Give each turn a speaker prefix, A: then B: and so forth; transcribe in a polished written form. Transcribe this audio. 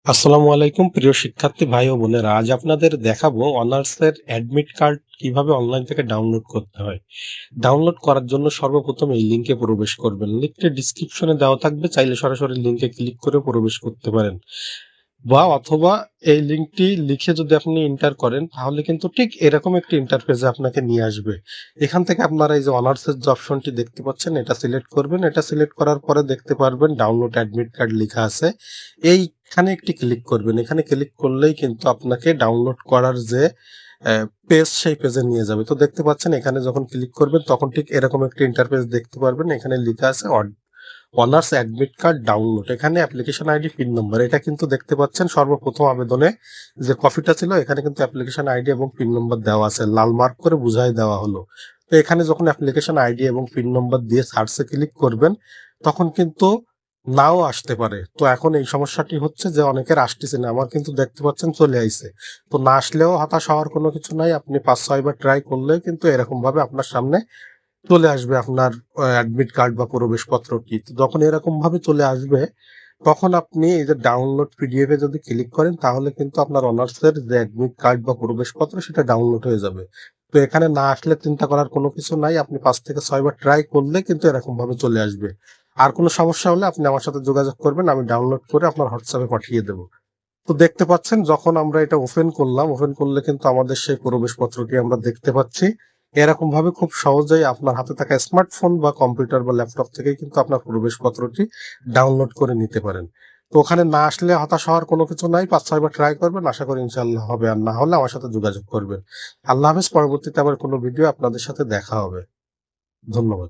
A: আসসালামু আলাইকুম প্রিয় শিক্ষার্থী ভাই ও বোনেরা, আজ আপনাদের দেখাবো অনার্সের অ্যাডমিট কার্ড কিভাবে অনলাইন থেকে ডাউনলোড করতে হয়। ডাউনলোড করার জন্য সর্বপ্রথম এই লিঙ্কে প্রবেশ করবেন। লিঙ্কটি ডিসক্রিপশনে দেওয়া থাকবে, চাইলে সরাসরি লিঙ্কে ক্লিক করে প্রবেশ করতে পারেন, বা অথবা এই লিঙ্কটি লিখে যদি আপনি এন্টার করেন তাহলে কিন্তু ঠিক এরকম একটি ইন্টারফেসে আপনাকে নিয়ে আসবে। এখান থেকে আপনারা এই যে অনার্সের যে অপশনটি দেখতে পাচ্ছেন এটা সিলেক্ট করবেন। এটা সিলেক্ট করার পরে দেখতে পারবেন ডাউনলোড অ্যাডমিট কার্ড লেখা আছে, এইখানে একটি ক্লিক করবেন। এখানে ক্লিক করলেই কিন্তু আপনাকে ডাউনলোড করার যে পেজ সেই পেজে নিয়ে যাবে। তো দেখতে পাচ্ছেন এখানে যখন ক্লিক করবেন তখন ঠিক এরকম একটি ইন্টারফেস দেখতে পারবেন। এখানে লেখা আছে অনার্স অ্যাডমিট কার্ড ডাউনলোড। এখানে অ্যাপ্লিকেশন আইডি, পিন নম্বর, এটা কিন্তু দেখতে পাচ্ছেন সর্বপ্রথম আবেদনে যে কপিটা ছিল এখানে কিন্তু অ্যাপ্লিকেশন আইডি এবং পিন নম্বর দেওয়া আছে, লাল মার্ক করে বুঝাই দেওয়া হলো। তো এখানে যখন অ্যাপ্লিকেশন আইডি এবং পিন নম্বর দিয়ে সার্চে ক্লিক করবেন তখন কিন্তু নাও আসতে পারে। তো এখন এই সমস্যাটি হচ্ছে যে অনেকের আসতেছে না, আমার কিন্তু দেখতে পাচ্ছেন চলে আইছে। তো না আসলেও হতাশ হওয়ার কোনো কিছু নাই, আপনি 5-6 বার ট্রাই করলে কিন্তু এরকম ভাবে আপনার সামনে চলে আসবে আপনার অ্যাডমিট কার্ড বা প্রবেশপত্রটি। তো যখন এরকম ভাবে চলে আসবে তখন আপনি এই যে ডাউনলোড পিডিএফ এ যদি ক্লিক করেন তাহলে কিন্তু আপনার অনার্সের যে অ্যাডমিট কার্ড বা প্রবেশপত্র সেটা ডাউনলোড হয়ে যাবে। তো এখানে না আসলে চিন্তা করার কোনো কিছু নাই, আপনি 5 থেকে 6 বার ট্রাই করলে কিন্তু এরকম ভাবে চলে আসবে। আর কোনো সমস্যা হলে আপনি আমার সাথে যোগাযোগ করবেন, আমি ডাউনলোড করে আপনার হোয়াটসঅ্যাপে পাঠিয়ে দেবো। তো দেখতে পাচ্ছেন যখন আমরা এটা ওপেন করলাম, ওপেন করলে কিন্তু আমাদের সেই প্রবেশপত্রটি আমরা দেখতে পাচ্ছি। এরকম ভাবে খুব সহজেই আপনার হাতে থাকা স্মার্টফোন বা কম্পিউটার বা ল্যাপটপ থেকেই কিন্তু আপনার প্রবেশপত্রটি ডাউনলোড করে নিতে পারেন। তো ওখানে না আসলে হতাশ হওয়ার কোনো কিছু নাই, 5-6 বার ট্রাই করবেন, আশা করি ইনশাল্লাহ হবে। আর না হলে আমার সাথে যোগাযোগ করবেন। আল্লাহ হাফেজ। পরবর্তীতে আবার কোনো ভিডিও আপনাদের সাথে দেখা হবে। ধন্যবাদ।